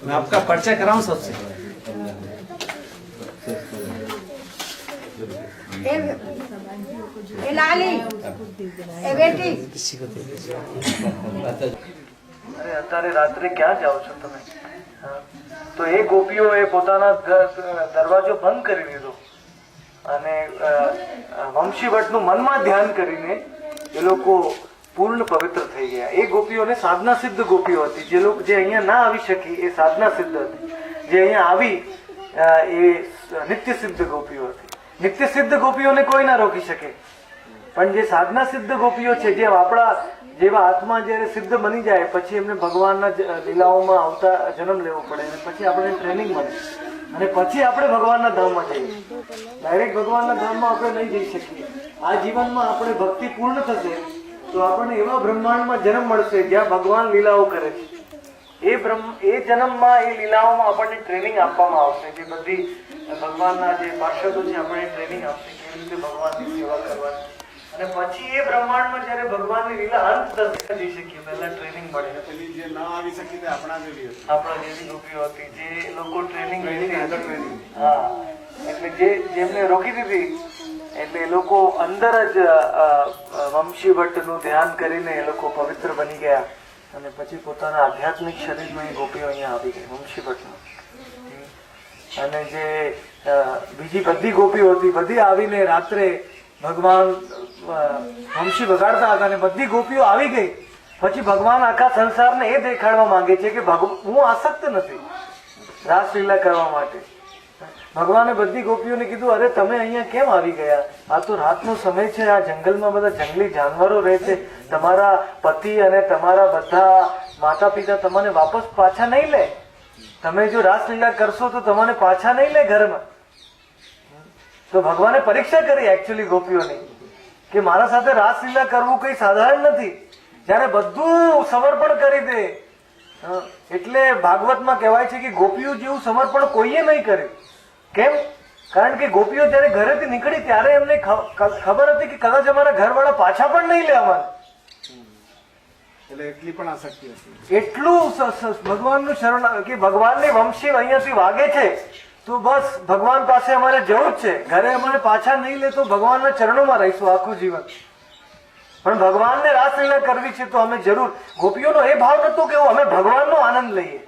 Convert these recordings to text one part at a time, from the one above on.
मैं आपका परिचय कराऊं सबसे। ए लाली, ए बेटी। અરે અત્યારે રાત્રે ક્યાં જાઓ છો તમે? તો એ ગોપીઓએ પોતાના દરવાજો બંધ કરી દીધો અને વંશીવટનું મનમાં ધ્યાન કરીને એ લોકો પૂર્ણ પવિત્ર થઈ ગયા. એ ગોપીઓને સાધના સિદ્ધ ગોપીઓ હતી. જે અહીંયા ના આવી શકી એ સાધના સિદ્ધ હતી. જે અહીંયા આવી એ નિત્ય સિદ્ધ ગોપીઓ હતી. નિત્ય સિદ્ધ ગોપીઓને કોઈ ના રોકી શકે, પણ જે સાધના સિદ્ધ ગોપીઓ છે, જે આપણા જેવા આત્મા જયારે સિદ્ધ બની જાય પછી એમને ભગવાનના લીલાઓમાં આવતા જન્મ લેવો પડે અને પછી આપણે ટ્રેનિંગ મળે અને પછી આપણે ભગવાનના ધામમાં જઈએ. ડાયરેક્ટ ભગવાનના ધામમાં આપણે નહીં જઈ શકીએ. આ જીવનમાં આપણે ભક્તિ પૂર્ણ થશે તો આપણને એવા બ્રહ્માંડમાં જન્મ મળશે જ્યાં ભગવાન લીલાઓ કરે છે. એ જન્મમાં એ લીલાઓમાં આપણને ટ્રેનિંગ આપવામાં આવશે. જે બધી ભગવાનના જે પાર્ષદો છે આપણને ટ્રેનિંગ આપશે કેવી રીતે ભગવાનની સેવા કરવાની. અને પછી એ બ્રહ્માંડમાં જયારે ભગવાનની લીલા અંત તરફ જઈ શકીએ પહેલા ટ્રેનિંગ મળે. જે ન આવી શકી આપણા જેવી ગોપીઓ હતી જે લોકો ટ્રેનિંગ હા એટલે જેમને રોકી દીધી એટલે એ લોકો અંદર જ વંશીવટનું ધ્યાન કરીને એ લોકો પવિત્ર બની ગયા અને પછી પોતાના આધ્યાત્મિક શરીરમાં એ ગોપીઓ અહીંયા આવી ગઈ વંશીવટમાં. અને જે બીજી બધી ગોપીઓ હતી બધી આવીને રાત્રે ભગવાન વંશી વગાડતા હતા અને બધી ગોપીઓ આવી ગઈ. પછી ભગવાન આખા સંસારને એ દેખાડવા માંગે છે કે હું આસક્ત નથી રાસલીલા કરવા માટે. ભગવાને બધી ગોપીઓને કીધું, અરે તમે અહીંયા કેમ આવી ગયા? આ તો રાતનો સમય છે, આ જંગલમાં બધા જંગલી જાનવરો રહે છે, તમારા પતિ અને તમારા બધા માતા પિતા તમને વાપસ પાછા નહીં લે. તમે જો રાસલીલા કરશો તો તમને પાછા નહીં લે ઘરમાં. તો ભગવાને પરીક્ષા કરી એકચ્યુઅલી ગોપીઓની કે મારા સાથે રાસલીલા કરવું કઈ સાધારણ નથી. જયારે બધું સમર્પણ કરી દે એટલે ભાગવતમાં કહેવાય છે કે ગોપીઓ જેવું સમર્પણ કોઈએ નહીં કર્યું. કેમ? કારણ કે ગોપીઓ જયારે ઘરેથી નીકળી ત્યારે એમને ખબર હતી કે કદાચ અમારા ઘરવાળા પાછા પણ નહીં લે અમારે. એટલે એટલી પણ આસક્તિ હતી. એટલું ભગવાનનું શરણ કે ભગવાનની વંશી અહીંયાથી વાગે છે તો બસ ભગવાન પાસે અમારે જવું જ છે. ઘરે અમારે પાછા નહીં લે તો ભગવાનના ચરણોમાં રહીશું આખું જીવન. પણ ભગવાનને રાસલીલા કરવી છે તો અમે જરૂર. ગોપીઓનો એ ભાવ નતો કે અમે ભગવાનનો આનંદ લઈએ,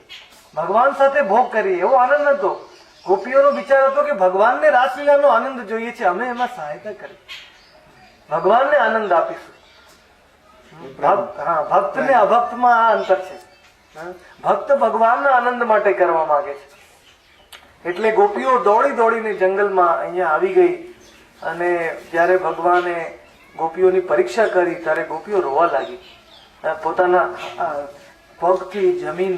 ભગવાન સાથે ભોગ કરીએ, એવો આનંદ નતો. ગોપીઓનો વિચાર હતો કે ભગવાનને રાસલીલાનો આનંદ જોઈએ છે, અમે એમાં સહાયતા કરી, ભગવાનને આનંદ આપીશું. ભક્ત ને અભક્તમાં આ અંતર છે. ભક્ત ભગવાનના આનંદ માટે કરવા માંગે છે. એટલે ગોપીઓ દોડી દોડીને જંગલમાં અહીંયા આવી ગઈ અને જયારે ભગવાને ગોપીઓની પરીક્ષા કરી ત્યારે ગોપીઓ રોવા લાગી, પોતાના પગથી જમીન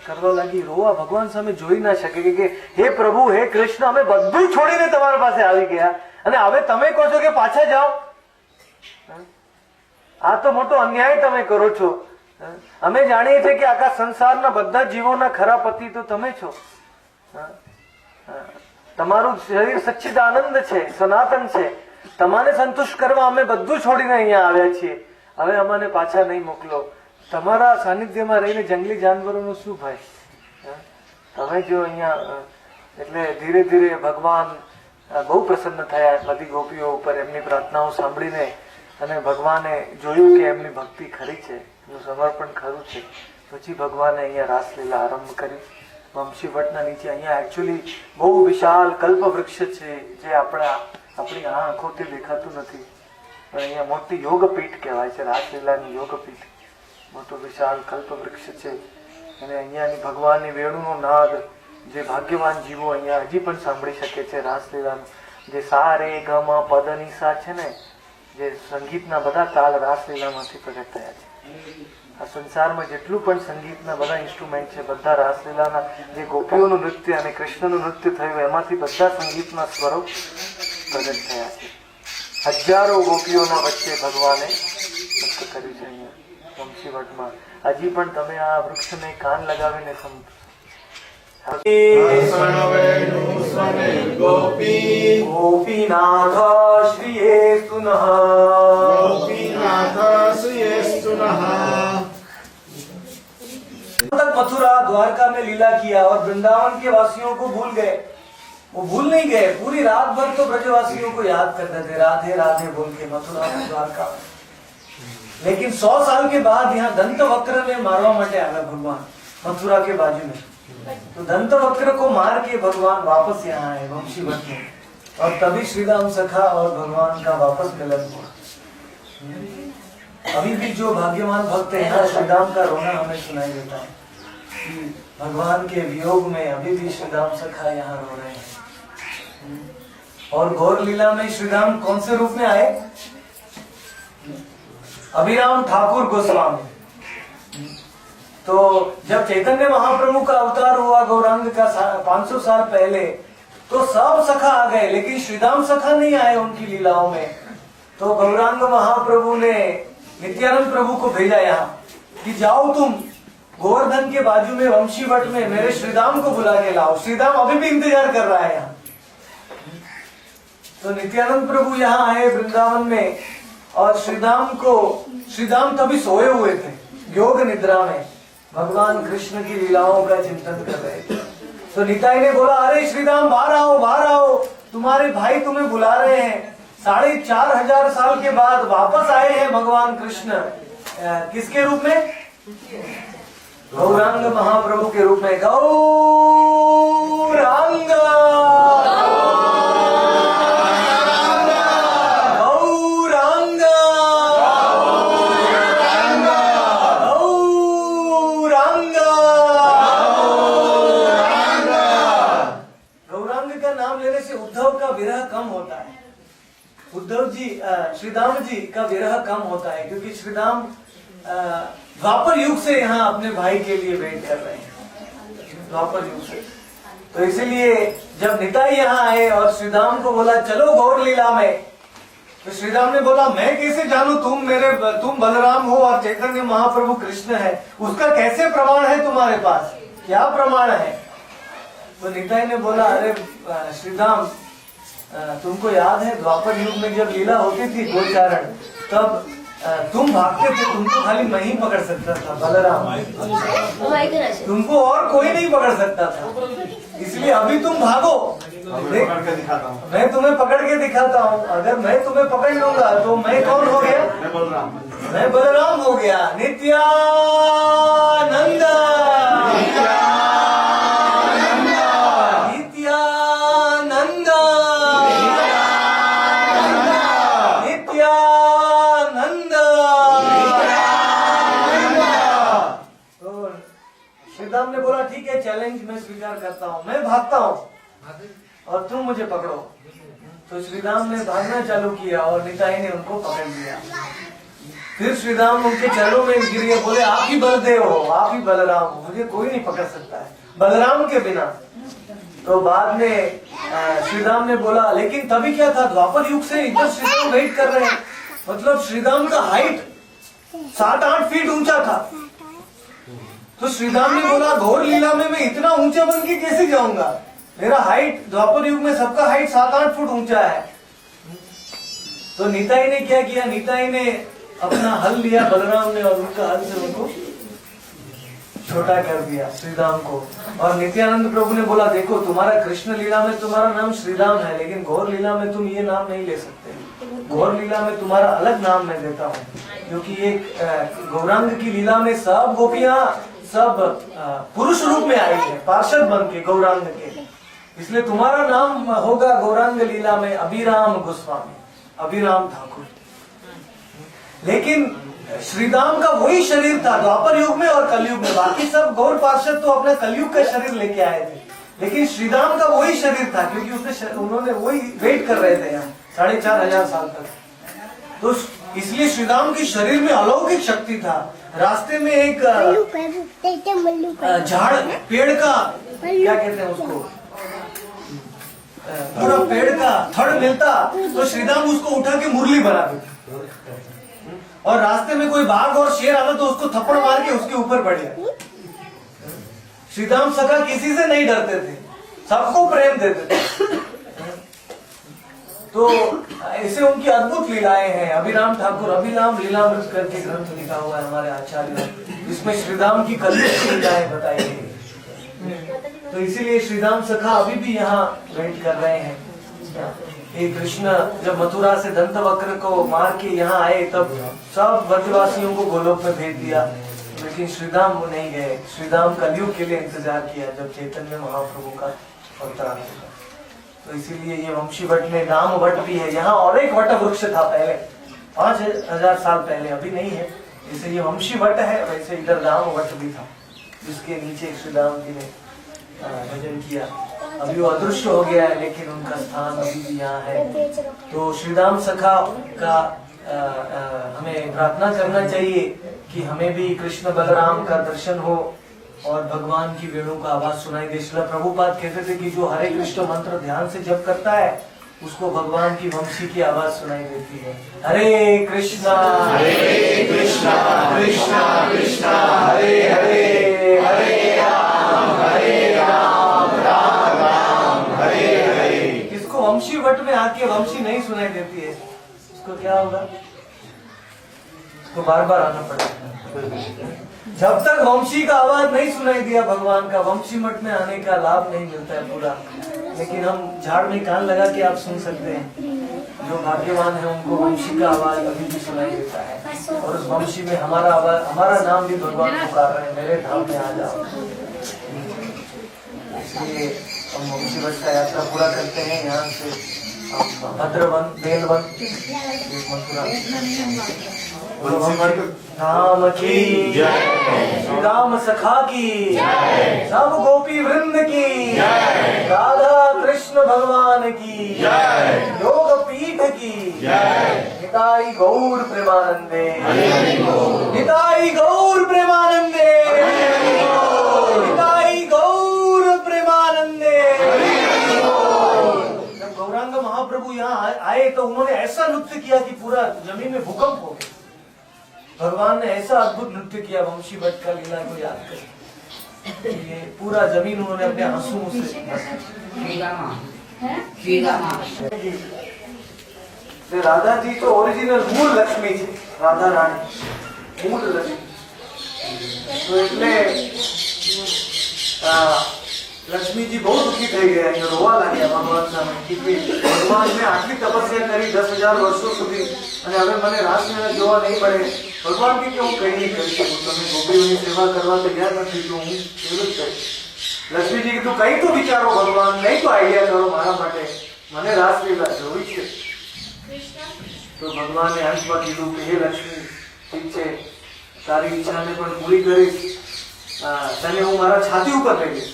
કરવા લાગી, રોવા. ભગવાન સામે જોઈ ના શકે કે હે પ્રભુ, હે કૃષ્ણ, અમે બધું છોડીને તમારા પાસે આવી ગયા અને હવે તમે કહો છો કે પાછા જાઓ. આ તો મોટો અન્યાય તમે કરો છો. અમે જાણીએ છીએ કે આખા સંસારના બધા જીવોના ખરા પતિ તો તમે છો. તમારું શરીર સચ્ચિદાનંદ છે, સનાતન છે. તમારે સંતુષ્ટ કરવા અમે બધું છોડીને અહીંયા આવ્યા છીએ. હવે અમને પાછા નહીં મોકલો. તમારા સાનિધ્યમાં રહીને જંગલી જાનવરોનું શું ભાઈ? તમે જો અહીંયા એટલે ધીરે ધીરે ભગવાન બહુ પ્રસન્ન થયા બધી ગોપીઓ ઉપર એમની પ્રાર્થનાઓ સાંભળીને. અને ભગવાને જોયું કે એમની ભક્તિ ખરી છે, એમનું સમર્પણ ખરું છે. પછી ભગવાને અહીંયા રાસલીલા આરંભ કરી વંશીવટના નીચે. અહીંયા એકચ્યુઅલી બહુ વિશાળ કલ્પ વૃક્ષ છે જે આપણી આંખોથી દેખાતું નથી, પણ અહીંયા મોટી યોગપીઠ કહેવાય છે, રાસલીલાની યોગપીઠ. મોટો વિશાળ કલ્પ વૃક્ષ છે અને અહીંયાની ભગવાનની વેણુનો નાદ જે ભાગ્યવાન જીવો અહીંયા હજી પણ સાંભળી શકે છે. રાસલીલાનું જે સા રે ગ મ પદ ની સા છે ને, જે સંગીતના બધા તાલ રાસલીલામાંથી પ્રગટ થયા છે. આ સંસારમાં જેટલું પણ સંગીતના બધા ઇન્સ્ટ્રુમેન્ટ છે, બધા રાસલીલાના જે ગોપીઓનું નૃત્ય અને કૃષ્ણનું નૃત્ય થયું એમાંથી બધા સંગીતના સ્વરો પ્રગટ થયા છે. હજારો ગોપીઓના વચ્ચે ભગવાને નૃત્ય કર્યું છે. અહીંયા વંશીવટમાં હજી પણ તમે આ વૃક્ષને કાન લગાવીને સમજો. ગોપીનાથ શ્રીએ સુનઃ मथुरा द्वारका में लीला किया और वृंदावन के वासियों को भूल गए. वो भूल नहीं गए, पूरी रात भर तो ब्रजवासियों को याद करते थे, राधे राधे बोल के मथुरा में द्वारका में. लेकिन 100 साल के बाद यहाँ दंतवक्र ने मारवा माटे आया भगवान मथुरा के बाजू में. तो दंतवक्र को मार के भगवान वापस यहाँ आए वंशीवट में, और तभी श्रीराम सखा और भगवान का वापस मिलन हुआ. अभी भी जो भाग्यवान भक्त है यहाँ श्रीराम का रोना हमें सुनाई देता है कि भगवान के वियोग में अभी भी श्रीराम सखा यहाँ रो रहे हैं. और गौर लीला में श्रीराम कौन से रूप में आए? अभिराम ठाकुर गोस्वामी. तो जब चैतन्य महाप्रभु का अवतार हुआ गौरांग का 500 साल पहले, तो सब सखा आ गए, लेकिन श्रीराम सखा नहीं आए उनकी लीलाओं में. तो गौरांग महाप्रभु ने नित्यानंद प्रभु को भेजा यहाँ कि जाओ तुम गोवर्धन के बाजू में वंशीवट में मेरे श्रीराम को बुला के लाओ. श्रीराम अभी भी इंतजार कर रहा है यहाँ. तो नित्यानंद प्रभु यहाँ आए वृंदावन में, और श्रीराम तभी सोए हुए थे योग निद्रा में, भगवान कृष्ण की लीलाओं का चिंतन कर रहे थे. तो निताई ने बोला, अरे श्रीराम बाहर आओ, तुम्हारे भाई तुम्हें बुला रहे हैं. 4500 साल के बाद वापस आए हैं भगवान कृष्ण. किसके रूप में? गौरांग महाप्रभु के रूप में. गौरांग गौरांग गौरांग का नाम लेने से उद्धव का विरह कम होता है. उद्धव जी श्रीराम जी का विरह कम होता है, क्योंकि श्रीराम द्वापर युग से यहाँ अपने भाई के लिए वेट कर रहे हैं, द्वापर युग से. तो इसीलिए जब निताई यहाँ आए और श्रीराम को बोला चलो गौर लीला में, तो श्रीराम ने बोला मैं कैसे जानूं तुम बलराम हो और चैतन्य महाप्रभु कृष्ण है, उसका कैसे प्रमाण है तुम्हारे पास, क्या प्रमाण है? तो निताई ने बोला, अरे श्रीराम तुमको याद है द्वापर युग में जब लीला होती थी गोचारण, तब तुम भागते थे, तुमको खाली मैं ही पकड़ सकता था बलराम, तुमको और कोई नहीं पकड़ सकता था. इसलिए अभी तुम भागो, मैं तुम्हें पकड़ के दिखाता हूँ. अगर मैं तुम्हें पकड़ लूंगा तो मैं कौन हो गया? मैं बलराम हो गया. नित्यानंद श्रीराम ने बोला ठीक है, चैलेंज मैं स्वीकार करता हूँ, मैं भागता हूँ और तुम मुझे पकड़ो. तो श्रीराम ने भागना चालू किया और निताई ने उनको पकड़ लिया. फिर श्रीराम उनके चरणों में गिर गए, बोले आप ही बलदेव हो, आप ही बलराम हो, मुझे कोई नहीं पकड़ सकता है बलराम के बिना. तो बाद में श्रीराम ने बोला, लेकिन तभी क्या था, द्वापर युग से इधर श्रीराम वेट कर रहे हैं, मतलब श्रीराम का हाइट 7-8 फीट ऊंचा था. तो श्रीराम ने बोला घोर लीला में मैं इतना ऊंचा बन के कैसे जाऊंगा, मेरा हाइट द्वापर युग में सबका हाइट 7-8 फुट ऊंचा है. तो निताई ने क्या किया, निताई ने अपना हल लिया बलराम ने, और उनका हल से उनको छोटा कर दिया श्रीराम को. और नित्यानंद प्रभु ने बोला, देखो तुम्हारा कृष्ण लीला में तुम्हारा नाम श्रीराम है, लेकिन घोर लीला में तुम ये नाम नहीं ले सकते. घोर लीला में तुम्हारा अलग नाम मैं देता हूँ, क्योंकि एक गौरांग की लीला में सब गोपियां सब पुरुष रूप में आई है, पार्षद बन के गौरांग के. इसलिए तुम्हारा नाम होगा गौरांग लीला में अभिराम गोस्वामी, अभिराम ठाकुर. लेकिन श्रीराम का वही शरीर था द्वापर युग में और कलयुग में. बाकी सब गौर पार्षद तो अपना कलयुग का शरीर लेके आए थे, लेकिन श्रीराम का वही शरीर था, क्योंकि उन्होंने वही वेट कर रहे थे यहाँ 4500 साल तक. तो इसलिए श्री राम के शरीर में अलौकिक शक्ति था। रास्ते में एक झाड़ पेड़ का क्या कहते हैं उसको, पूरा पेड़ का थड़ मिलता तो श्री राम उसको उठा के मुरली बना देते, और रास्ते में कोई बाघ और शेर आता तो उसको थप्पड़ मार के उसके ऊपर पड़ गया। श्री राम सखा किसी से नहीं डरते थे, सबको प्रेम देते थे। तो ऐसे उनकी अद्भुत लीलाएं हैं। अभिराम ठाकुर अभिराम लीलामृत करके ग्रंथ लिखा हुआ है हमारे आचार्य ने, जिसमें श्री राम की कल्पित लीलाएं बताई गई। तो इसीलिए श्री राम सखा अभी भी यहाँ वेट कर रहे हैं। ये कृष्ण जब मथुरा से दंतवक्र को मार के यहाँ आए तब सब ब्रजवासियों को गोलोक में भेज दिया, लेकिन श्री राम नहीं गए। श्री राम कलयुग के लिए इंतजार किया जब चैतन्य महाप्रभु का अवतार होगा। तो इसीलिए ये वंशी वट में राम वट भी है यहाँ, और एक वट वृक्ष था पहले 5000 साल पहले, अभी नहीं है। जैसे ये वंशी वट है वैसे इधर राम वट भी था, जिसके नीचे श्री राम जी ने भजन किया। अभी वो अदृश्य हो गया है, लेकिन उनका स्थान अभी भी यहाँ है। तो श्री राम सखा का हमें प्रार्थना करना चाहिए कि हमें भी कृष्ण बलराम का दर्शन हो और भगवान की वेणु का आवाज सुनाई दे। श्रील प्रभुपाद कहते थे कि जो हरे कृष्ण मंत्र ध्यान से जप करता है उसको भगवान की वंशी की आवाज सुनाई देती है। हरे कृष्णा कृष्णा कृष्णा हरे हरे, हरे राम राम राम हरे हरे। किसको वंशी वट में आके वंशी नहीं सुनाई देती है उसको क्या होगा, उसको बार बार आना पड़ेगा। जब तक वंशी का आवाज नहीं सुनाई दिया भगवान का, वंशी मठ में आने का लाभ नहीं मिलता है पूरा। लेकिन हम झाड़ में कान लगा के आप सुन सकते हैं। जो भाग्यवान है उनको वंशी का आवाज अभी भी सुनाई देता है, और उस वंशी में हमारा आवाज, हमारा नाम भी भगवान पुकार रहे हैं, मेरे धाम में आ जाओ। इसलिए हम वंशी मठ का यात्रा पूरा करते हैं। यहाँ से भद्रवन बेलवन मथुरा राम की जय, श्री राम सखा की जय, सब गोपी वृंद की जय, राधा कृष्ण भगवान की जय, योग पीठ की जय। निताई गौर प्रेमानंदे, निताई गौर प्रेमानंदे, निताई गौर प्रेमानंदे। जब गौरांग महाप्रभु यहाँ आए तो उन्होंने ऐसा नृत्य किया कि पूरा जमीन में भूकंप हो गया। भगवान ने ऐसा अद्भुत नृत्य किया वंशी वट का लीला को याद कर, ये पूरा जमीन उन्होंने अपने आंसुओं से राधा जी तो ओरिजिनल मूल लक्ष्मी थी, राधा रानी मूल लक्ष्मी। तो એટલે लक्ष्मी जी बहुत दुखी થઈ ગયા, રોવા લાગ્યા ભગવાન સામે કે ભગવાન મેં આટલી તપસ્યા કરી 10,000 વર્ષો સુધી અને હવે મને રાસલીલા જોવા નહીં મળે। ભગવાન કે હું કઈ નહીં કરી શકું, તમે ગોપીઓની સેવા કરવા તૈયાર નથી તો હું કેવી રીતે કરીશ। લક્ષ્મી जी કીધું કઈ તો વિચારો ભગવાન, નહીં તો આઈડિયા કરો મારા માટે, મને રાસલીલા જોવી છે। તો ભગવાને અંતમાં કીધું કે હે લક્ષ્મી, ઠીક છે તારી ઈચ્છાને પણ પૂરી કરીશ, તને હું મારા છાતી ઉપર લઈ જઈશ,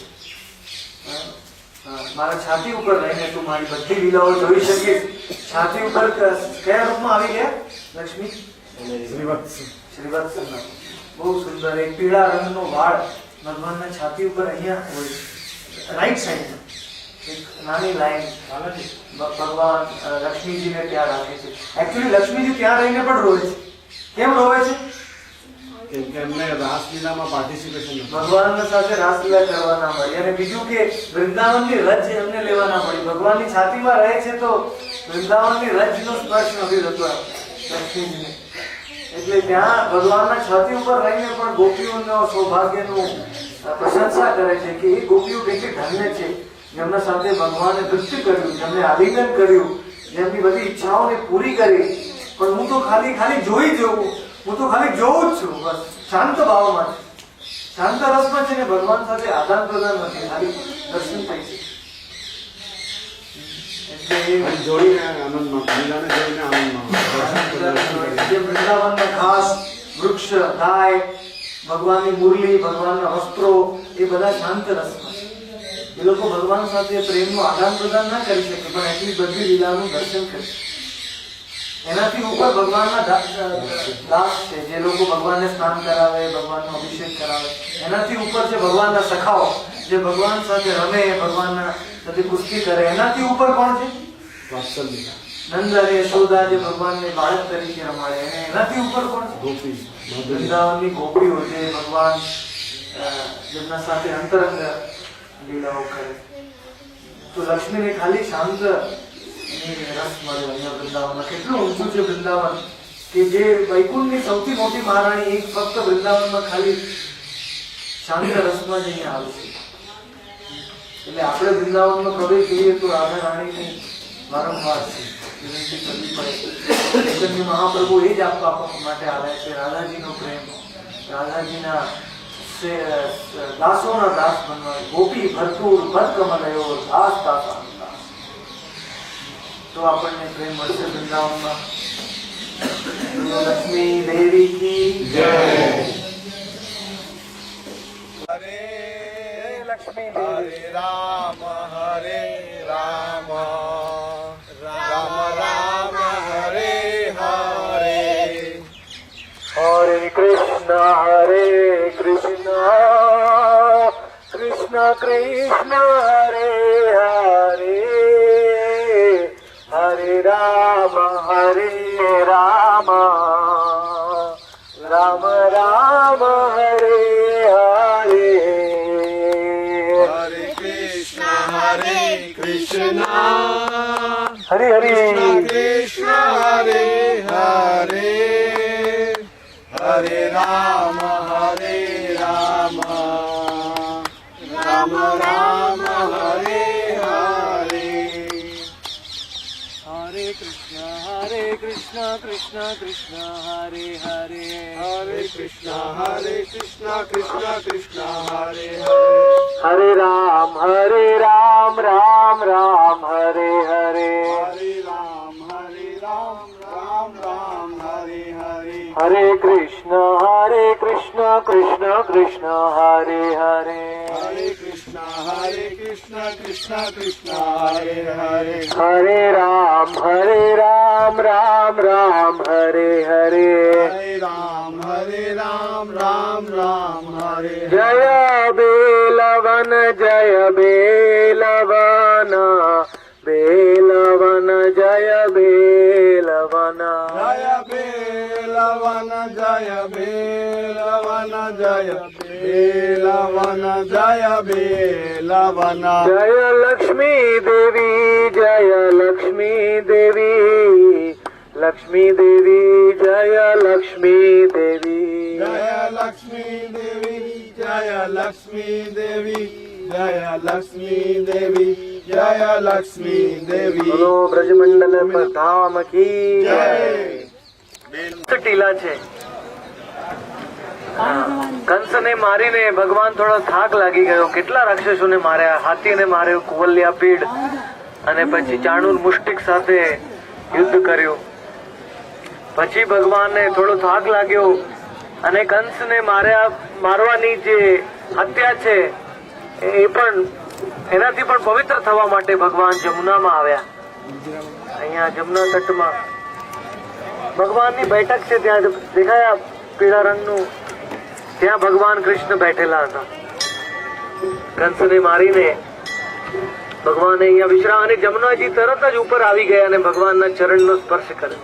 મારા છાતી ઉપર રહીને તું મારી બધી લીલાઓ જોઈ શકીશ। છાતી ઉપર કયા રૂપમાં આવી ગયા લક્ષ્મી? શ્રીવત્સ, શ્રીવત્સ બહુ સુંદર એક પીળા રંગનો વાળ ભગવાનના છાતી ઉપર અહીંયા હોય, રાઈટ સાઈડ એક નાની લાઈન ભગવાન લક્ષ્મીજીને ત્યાં રાખે છે। એકચ્યુઅલી લક્ષ્મીજી ત્યાં રહીને પણ રોવે છે। કેમ રોવે છે? રાસલીલામાં પાર્ટિસિપેશન ભગવાનના સાથે રાસલીલા કરવા ના મળી, અને બીજું કે વૃંદાવનની રજ એમને લેવા ના મળી। ભગવાનની છાતીમાં રહે છે તો વૃંદાવનની રજનો સ્પર્શ નથી થતો લક્ષ્મીજીને, એટલે ત્યાં ભગવાનના છાતી ઉપર રહીને પણ ગોપીઓનો સૌભાગ્યનું પ્રશંસા કરે છે કે એ ગોપીઓ કેટલી ધન્ય છે, જેમના સાથે ભગવાને નૃત્ય કર્યું, જેમને આલિંગન કર્યું, જેમની બધી ઈચ્છાઓને પૂરી કરી। પણ હું તો ખાલી ખાલી જોઈ જવું, હું તો ખાલી જોઉં જ છું, બસ શાંત ભાવમાં, શાંત રસમાં છે ને ભગવાન સાથે આદાન પ્રદાન નથી, ખાલી દર્શન થઈ છે। વૃંદાવનના ઘાસ, વૃક્ષ, ગાય, ભગવાનની મુરલી, ભગવાનના વસ્ત્રો એ બધા શાંત રસમાં છે। એ લોકો ભગવાન સાથે પ્રેમનું આદાન પ્રદાન ના કરી શકે, પણ એટલી બધી લીલાનું દર્શન કરી શકે। એનાથી ઉપર ભગવાનના દાસ છે, જે લોકો ભગવાનને સ્નાન કરાવે, ભગવાનનો અભિષેક કરાવે. એનાથી ઉપર છે ભગવાનના સખાઓ, જે ભગવાન સાથે રમે, ભગવાનના સાથે કુસ્તી કરે. એનાથી ઉપર કોણ છે? વાત્સલ્ય, નંદ અને યશોદા, જે ભગવાનને બાળક તરીકે રમાડે. અને એનાથી ઉપર કોણ છે? ગોપી, વૃંદાવનની ગોપીઓ, જે ભગવાન જેમના સાથે અંતરંગ લીલાઓ કરે. તો લક્ષ્મીને ખાલી શાંત રસ મળ્યો અહીંયા વૃંદાવનમાં. કેટલું ઊંચું છે વૃંદાવન, કે જે વૈકુંઠની સૌથી મોટી મહારાણી એક ફક્ત વૃંદાવનમાં ખાલી શાંત રસમાં જ અહીંયા આવે છે. એટલે આપણે વૃંદાવનમાં પ્રવેશ કરીએ તો રાધા રાણીની વારંવાર છે વિનંતી કરવી પડે. ચૈતન્ય મહાપ્રભુ એ જ આપવા માટે આવ્યા છે, રાધાજીનો પ્રેમ, રાધાજીના દાસોના દાસ બનવા. ગોપી ભરપૂર ભરકમલયો દાસ દાસા. તો આપણને પ્રેમ મળશે વૃંદાવનમાં. લક્ષ્મી દેવી કી જય. હરે લક્ષ્મી હરે રામ, હરે રામ, રામ રામ હરે હરે, હરે કૃષ્ણ કૃષ્ણ કૃષ્ણ હરે હરે, હરે રામ રામ રામ હરે હરે. હરે કૃષ્ણ હરે હરે કૃષ્ણ હરે હરે, હરે રામ રામ, રામ રામ હરે હરે. હરે કૃષ્ણ કૃષ્ણ કૃષ્ણ હરે હરે, હરે કૃષ્ણ કૃષ્ણ કૃષ્ણ હરે હરે, હરે રામ રામ રામ હરે હરે, હરે રામ રામ રામ હરે હરે, હરે કૃષ્ણ કૃષ્ણ કૃષ્ણ હરે હરે, હરે કૃષ્ણ કૃષ્ણ હરે હરે, હરે રામ રામ રામ હરે હરે, હરે રામ રામ રામ હરે. જય બેલવન બેલવન જય બેલવન, જય બેલવન જય બેલવન જય બેલવન જય બેલવન, જય લક્ષ્મી દેવી લક્ષ્મી દેવી જય લક્ષ્મી દેવી, જય લક્ષ્મી દેવી જય લક્ષ્મી દેવી જય લક્ષ્મી દેવી જય લક્ષ્મી દેવી. બોલો બ્રજમંડલ પર ધામ કી જય. ટીલા છે. કંસને મારીને ભગવાન થોડો થાક લાગી ગયો. કેટલા રાક્ષસોને માર્યા, હાથીને માર્યો, કુવલ્યા પીડ, અને પછી ચાણૂર મુષ્ટિક સાથે યુદ્ધ કર્યું. પછી ભગવાનને થોડો થાક લાગ્યો અને કંસને મારવાની જે હત્યા છે એ પણ એનાથી પણ પવિત્ર થવા માટે ભગવાન જમુનામાં આવ્યા. અહીંયા જમુના તટમાં ભગવાનની બેઠક છે, ત્યાં દેખાયા પીળા રંગનું, ત્યાં ભગવાન કૃષ્ણ બેઠેલા હતા. કંસને મારીને ભગવાને અહીંયા વિશ્રામ, અને જમુનાજી તરત જ ઉપર આવી ગયા અને ભગવાનના ચરણનો સ્પર્શ કર્યો.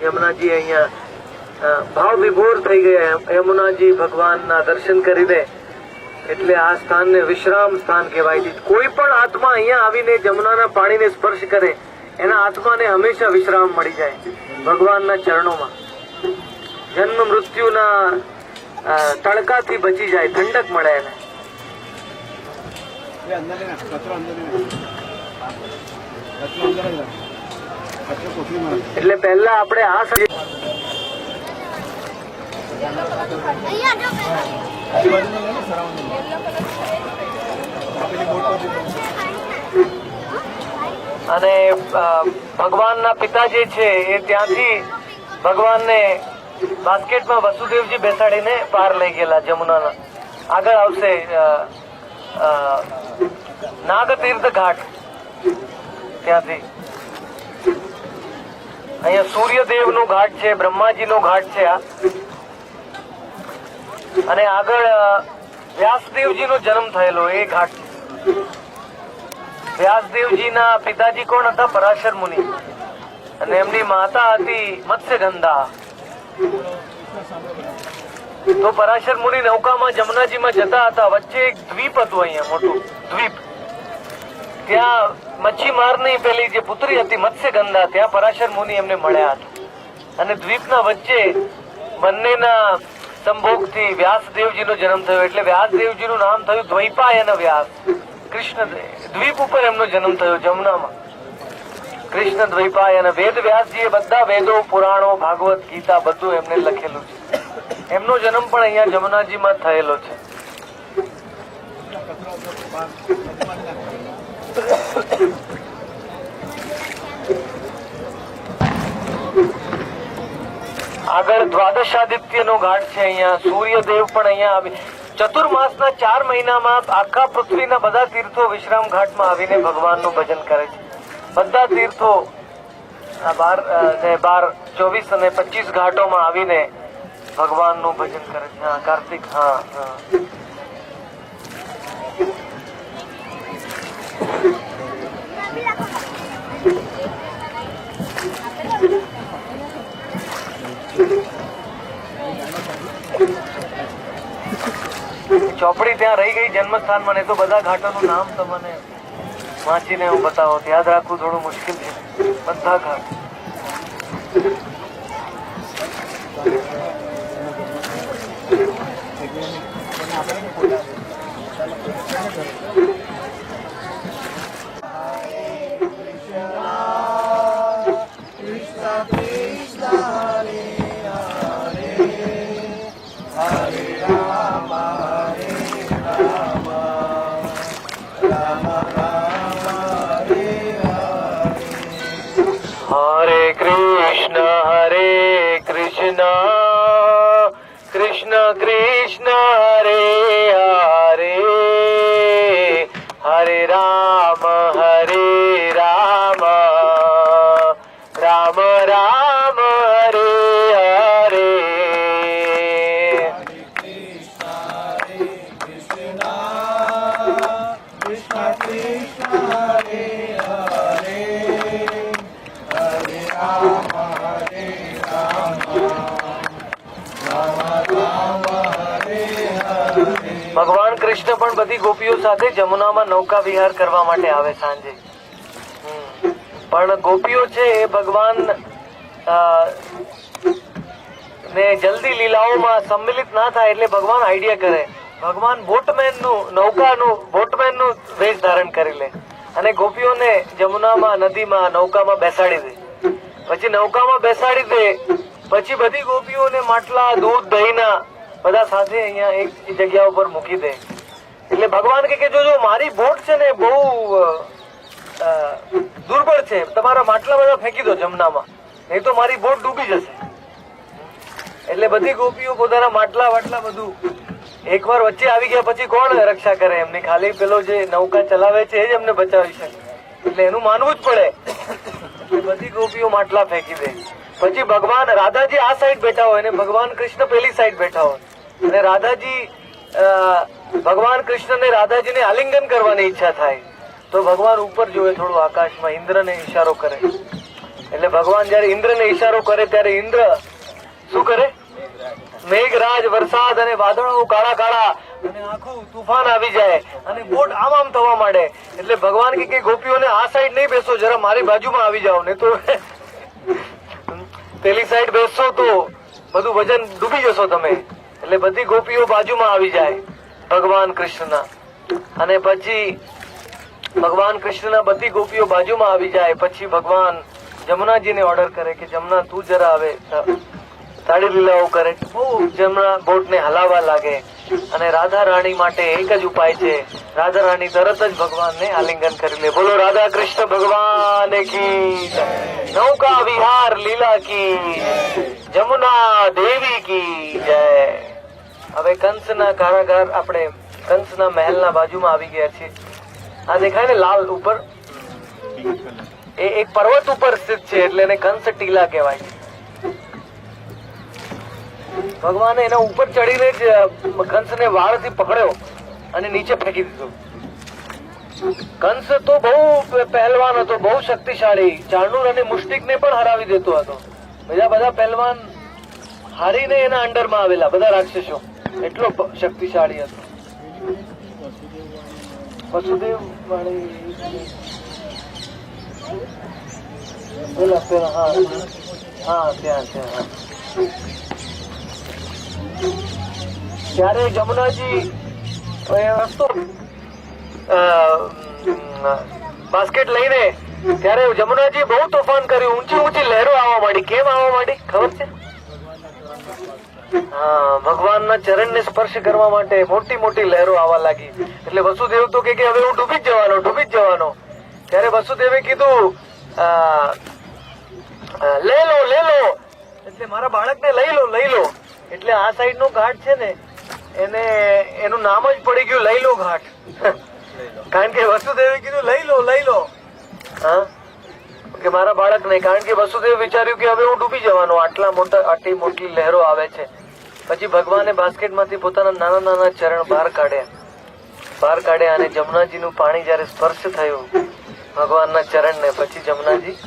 યમુનાજી અહીંયા ભાવ વિભોર થઈ ગયા. યમુનાજી ભગવાનના દર્શન કરીને, એટલે આ સ્થાનને વિશ્રામ સ્થાન કહેવાય. કોઈ પણ આત્મા અહીંયા આવીને જમુનાના પાણીને સ્પર્શ કરે, એના આત્માને હંમેશા વિશ્રામ મળી જાય ભગવાનના ચરણોમાં. જન્મ મૃત્યુના તડકાથી બચી જાય, ઠંડક મળે એને. એટલે પહેલા આપણે આ અને ભગવાનના પિતા જે છે એ ત્યાંથી ભગવાનને બાસ્કેટમાં વસુદેવજી બેસાડીને પાર લઈ ગયેલા જમુનાના. આગળ આવશે નાગતીર્થ ઘાટ, ત્યાંથી અહીંયા સૂર્યદેવ નો ઘાટ છે, બ્રહ્માજી નો ઘાટ છે આ. અને આગળ વ્યાસદેવજી નો જન્મ થયેલો એ ઘાટ છે. વ્યાસદેવજી ના પિતાજી કોણ હતા? પરાશર મુનિ. અને એમની માતા હતી મત્સ્યગંધા. તો પરાશર મુનિ નૌકામાં જમનાજીમાં જતા હતા. વચ્ચે એક દ્વીપ હતું, અહીંયા મોટું દ્વીપ. ત્યાં મચ્છીમારની પેલી જે પુત્રી હતી મત્સ્યગંધા, ત્યાં પરાશર મુનિ એમને મળ્યા હતા. અને દ્વીપના વચ્ચે બંનેના સંભોગથી વ્યાસદેવજીનો જન્મ થયો. એટલે વ્યાસદેવજીનું નામ થયું દ્વૈપાયન વ્યાસ. કૃષ્ણ દ્વીપ ઉપર એમનો જન્મ થયો, જમુનામાં. કૃષ્ણ દ્વૈપાયન. વેદ વ્યાસજીએ બધા વેદો, પુરાણો, ભાગવત ગીતા બધું એમને લખેલું છે. એમનો જન્મ પણ અહીંયા જમુનાજીમાં થયેલો છે. આગળ દ્વાદશાદિત્ય નો ઘાટ છે. અહીંયા સૂર્યદેવ પણ અહીંયા આવી. ચતુર્માસના 4 મહિનામાં આખા પૃથ્વીના બધા તીર્થો વિશ્રામ ઘાટમાં આવીને ભગવાનનું ભજન કરે છે. બધા તીર્થો 12, 24 અને 25 ઘાટોમાં આવીને ભગવાનનું ભજન કરે છે. હા કાર્તિક. હા હા. ચોપડી ત્યાં રહી ગઈ જન્મસ્થાનમાં. નહીં તો બધા ઘાટોનું નામ તમને વાંચીને હું બતાવો. યાદ રાખવું થોડું મુશ્કેલ છે. બધા ઘાટ કૃષ્ણ કૃષ્ણ હરે હરે હરે રામ રામ રામ હરે હરે. ભગવાન કૃષ્ણ પણ બધી ગોપીઓ સાથે જમુનામાં નૌકા વિહાર કરવા માટે આવે સાંજે. પણ ગોપીઓ છે એ ભગવાન ને જલ્દી લીલાઓમાં સંમિલિત ના થાય એટલે ભગવાન આઈડિયા કરે. ભગવાન બોટમેનનું વેશ ધારણ કરી લે અને ગોપીઓને જમુનામાં, નદીમાં, નૌકામાં બેસાડી દે. પછી નૌકામાં બેસાડી દે પછી બધી ગોપીઓને માટલા, દૂધ, દહીંના બધા સાથે અહીંયા એક જગ્યા ઉપર મૂકી દે. એટલે ભગવાન કે જો મારી બોટ છે ને બહુ દુર્બળ છે, તમારા માટલા બધા ફેંકી દો જમનામાં, નહીં તો મારી બોટ ડૂબી જશે. એટલે બધી ગોપીઓ પોતાના માટલા વાટલા બધું એકવાર વચ્ચે આવી ગયા પછી કોણ રક્ષા કરે એમની? ખાલી પેલો જે નૌકા ચલાવે છે એ જ એમને બચાવી શકે. એટલે એનું માનવું જ પડે. બધી ગોપીઓ માટલા ફેંકી દે. પછી ભગવાન રાધાજી આ સાઈડ બેઠા હોય અને ભગવાન કૃષ્ણ પેલી સાઈડ બેઠા હોય અને રાધાજી ભગવાન કૃષ્ણ ને રાધાજીને આલિંગન કરવાની ઈચ્છા થાય તો ભગવાન ઉપર જોવે થોડું આકાશમાં, ઇન્દ્રને ઈશારો કરે. એટલે ભગવાન જયારે ઇન્દ્રને ઈશારો કરે ત્યારે ઇન્દ્ર શું કરે? મેઘરાજ, વરસાદ અને વાદળો કાળા કાળા અને આખું તુફાન આવી જાય અને બોટ આમ થવા માંડે. એટલે ભગવાન કે ગોપીઓને આ સાઈડ નહીં બેસો, જરા મારી બાજુમાં આવી જાઓ, નહીં તો પેલી સાઈડ બેસશો તો બધું વજન ડૂબી જશો તમે. એટલે બધી ગોપીઓ બાજુમાં આવી જાય ભગવાન કૃષ્ણના. અને પછી ભગવાન કૃષ્ણના બધી ગોપીઓ બાજુમાં આવી જાય પછી ભગવાન જમુનાજીને ઓર્ડર કરે કે જમુના તું જરા આવે તાળી લીલાઓ કરે. બહુ જમુના બોટને હલાવવા લાગે અને રાધા રાણી માટે એક જ ઉપાય છે, રાધા રાણી તરત જ ભગવાનને આલિંગન કરી લે. બોલો રાધા કૃષ્ણ ભગવાન કી, નૌકા વિહાર લીલા કી, જમુના દેવી કી જય. હવે કંસના કારાગાર, આપણે કંસના મહેલના બાજુમાં આવી ગયા છીએ. આ દેખાય ને લાલ ઉપર એ એક પર્વત ઉપર સ્થિત છે એટલે એને કંસ ટીલા કહેવાય છે. ભગવાને એના ઉપર ચડીને જ કંસને વાળથી પકડ્યો અને નીચે ફેંકી દીધો. કંસ તો બહુ પહેલવાન હતો, બહુ શક્તિશાળી, ચાણૂર અને મુષ્ટિકને પણ હરાવી દેતો હતો. બીજા બધા પહેલવાન હારીને એના અંડરમાં આવેલા બધા રાક્ષસો, એટલો શક્તિશાળી હતો. વસુદેવ પેલા હા ત્યાં ત્યારે જમુનાજી રસ્તો બાસ્કેટ લઈને ત્યારે જમુનાજી બહુ તોફાન કર્યું, ઊંચી ઊંચી લહેરો આવવા માંડી. કેમ આવવા માંડી ખબર છે? હા, ભગવાનના ચરણને સ્પર્શ કરવા માટે મોટી મોટી લહેરો આવવા લાગી. એટલે વસુદેવ તો કે હવે હું ડૂબી જ જવાનો. ત્યારે વસુદેવે કીધું લે લો એટલે મારા બાળકને લઈ લો. એટલે આ સાઈડ નો ઘાટ છે ને એનું નામ જ પડી ગયું લઈ લો ઘાટ. કારણ કે વસુદેવે કીધું લઈ લો હા કે મારા બાળકને. કારણ કે વસુદેવ વિચાર્યું કે હવે હું ડૂબી જવાનો, આટલી મોટી લહેરો આવે છે. પછી ભગવાને બાસ્કેટમાંથી પોતાના નાના નાના ચરણ બહાર કાઢ્યા અને જમુનાજીનું પાણી જયારે સ્પર્શ થયું ભગવાનના ચરણને, પછી જમુનાજી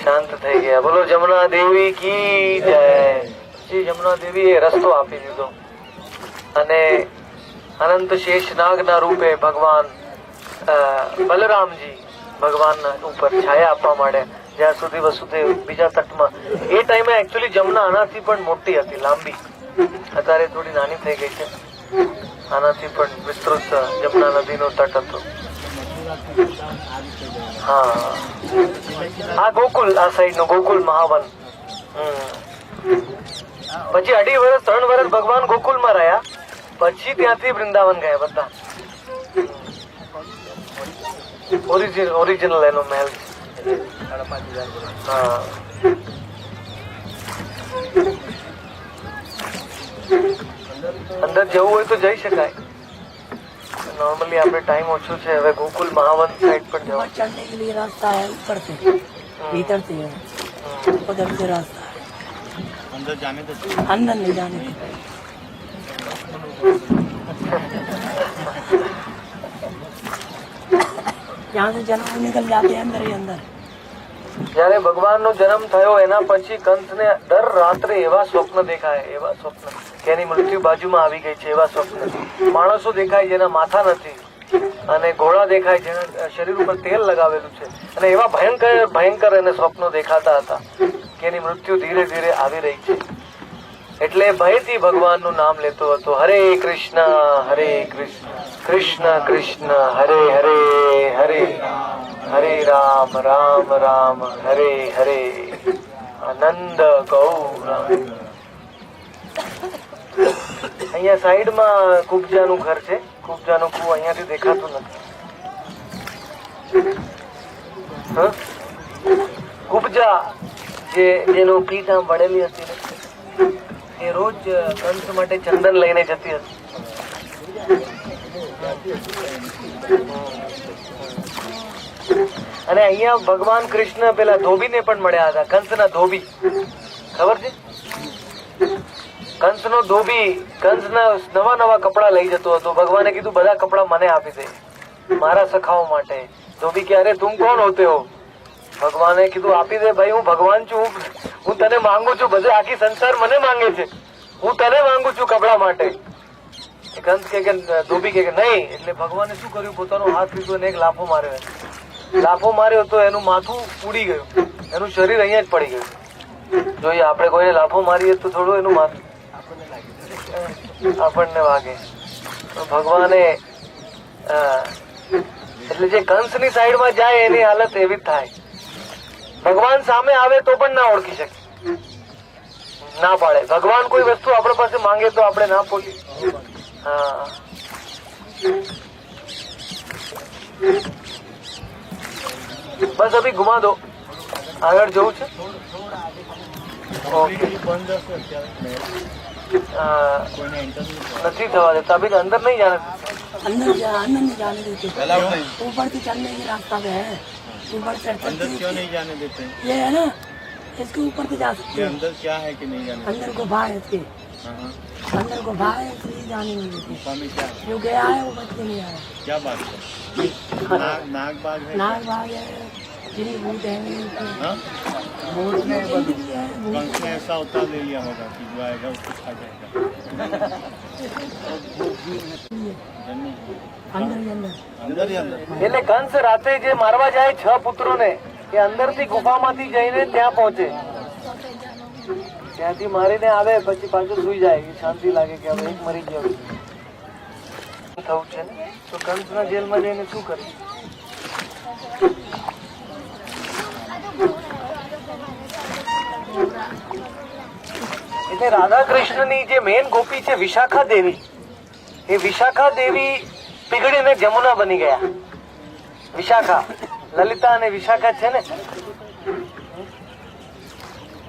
શાંત થઈ ગયા. બોલો જમુના દેવી કી જય. પછી જમુના દેવીએ રસ્તો આપી દીધો અને અનંત શેષ નાગના રૂપે ભગવાન બલરામજી ભગવાનના ઉપર છાયા આપવા માંડ્યા, જ્યાં સુધી વસુદેવ બીજા તટમાં. એ ટાઈમે એકચ્યુઅલી જમુના આનાથી પણ મોટી હતી, લાંબી. અત્યારે થોડી નાની થઈ ગઈ છે. આનાથી પણ વિસ્તૃત જમુના નદીનો તટ હતો. હા, આ ગોકુલ, આ સાઈડ નો ગોકુલ મહાવન. પછી 2.5 વર્ષ 3 વર્ષ ભગવાન ગોકુલમાં રહ્યા. પછી ત્યાંથી વૃંદાવન ગયા બધા. ઓરિજિનલ એનો મહેલ. હા, અંદર જવું હોય તો જઈ શકાય. नॉर्मली आपने टाइम ओछो है. હવે ગોકુલ મહાવન साइड पर जाओ. चढ़ने के लिए रास्ता है ऊपर से, भीतर से है, उधर से रास्ता है. अंदर नहीं जाने देते. यहाँ से जन्म निकल जाते हैं अंदर ही अंदर. જયારે ભગવાનનો જન્મ થયો એના પછી કંસને દર રાત્રે એવા સ્વપ્ન દેખાય, કે એની મૃત્યુ બાજુમાં આવી ગઈ છે એવા સ્વપ્ન. માણસો દેખાય જેના માથા નથી, અને ઘોડા દેખાય જેના શરીર ઉપર તેલ લગાવેલું છે, અને એવા ભયંકર એને સ્વપ્નો દેખાતા હતા કે એની મૃત્યુ ધીરે ધીરે આવી રહી છે. એટલે ભયથી ભગવાનનું નામ લેતો હતો. હરે કૃષ્ણ કૃષ્ણ કૃષ્ણ હરે હરે, હરે રામ રામ હરે હરે, આનંદ ગૌર. અહીંયા સાઈડમાં કુબજાનું ઘર છે. કુબજાનું કું અહીંયાથી દેખાતું નથી. કુબજા જેનો પીઠ આમ વળેલી હતી ને, એ રોજ કંસ માટે ચંદન લઈને જતી હતી. અને અહીંયા ભગવાન કૃષ્ણ પેલા ધોબીને પણ મળ્યા હતા. કંસના ધોબી ખબર છે? કંસનો ધોબી કંસના નવા કપડા લઈ જતો હતો. ભગવાને કીધું બધા કપડા મને આપી દે મારા સખાઓ માટે. ધોબી કે અરે તુમ કોણ હોતે હો? ભગવાને કીધું આપી દે ભાઈ, હું ભગવાન છું, હું તને માંગુ છું. બધે આખી સંસાર મને માંગે છે, હું તને માંગુ છું કપડા માટે. કંસ કે ધોબી કે નહીં. એટલે ભગવાને શું કર્યું, પોતાનો હાથ લીધો અને એક લાફો માર્યો તો એનું માથું ઉડી ગયું, એનું શરીર અહીંયા જ પડી ગયું. જોઈએ આપણે કોઈને લાફો મારીએ તો થોડું એનું માથું આપણને વાગે. ભગવાને એટલે જે કંસની સાઈડમાં જાય એની હાલત એવી જ થાય. ભગવાન સામે આવે તો પણ ના ઓળખી શકે, ના પાડે. ભગવાન કોઈ વસ્તુ આપણા પાસે માંગે તો આપણે ના બોલીએ. હા, બસ અભી ઘુમા દો, આગળ જવું છે. ઓકે. नहीं थवा देता, अभी अंदर नहीं जाने देते। अंदर नहीं जाने देते, ऊपर से चढ़ने के रास्ता पे है, ऊपर चढ़ते अंदर क्यों नहीं जाने देते? ये है ना, इसके ऊपर से जा सकते ये हैं। अंदर क्या है कि नहीं जाने अंदर गुफा है इसके, हाँ, अंदर गुफा है इसलिए जाने नहीं देते। गुफा में क्या है? जो गया है वो बच के नहीं आया। क्या बात है? नाग बाग है? नाग बाग है, जिनी भूत है, हाँ? जिंदगी है, भूत कंस ने ऐसा अवतार ले लिया होगा कि जो आएगा उसको खा जाएगा। अंदर ही अंदर। अंदर ही अंदर એટલે કંસ રાતે જે મારવા જાય 6 પુત્રોને એ અંદરથી ગુફામાંથી જઈને ત્યાં પહોંચે, ત્યાંથી મારીને આવે પછી પાછું સુઈ જાય, શાંતિ લાગે કે હવે એક મરી ગયો થવું છે ને, તો કંસના જેલમાં જઈને શું કરે? એટલે રાધા કૃષ્ણની જે મેન ગોપી છે વિશાખા દેવી, એ વિશાખા દેવી પીગળીને જમુના બની ગયા. વિશાખા, લલિતા અને વિશાખા છે ને,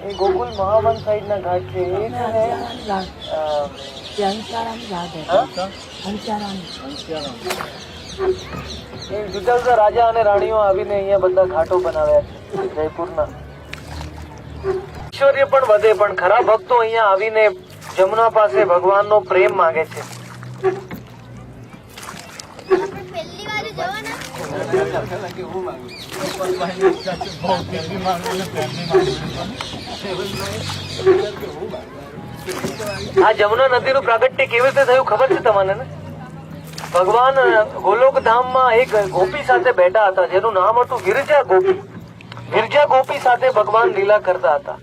એ ગોકુલ મહાવન સાઈડ ના ઘાટ છે, એ છે ને हंसाराम घाट है, હા? हंसाराम। એ જુદા જુદા રાજા અને રાણીઓ આવીને અહીંયા બધા ઘાટો બનાવ્યા છે જયપુરના. ઐશ્વર્ય પણ વધે, પણ ખરા ભક્તો અહીંયા આવીને જમુના પાસે ભગવાનનો પ્રેમ માંગે છે. આ જમુના નદીનું પ્રાગટ્ય કેવી રીતે થયું ખબર છે તમને ને? ભગવાન ગોલોક ધામમાં એક ગોપી સાથે બેઠા હતા જેનું નામ હતું વિરજા ગોપી. વિરજા ગોપી સાથે ભગવાન લીલા કરતા હતા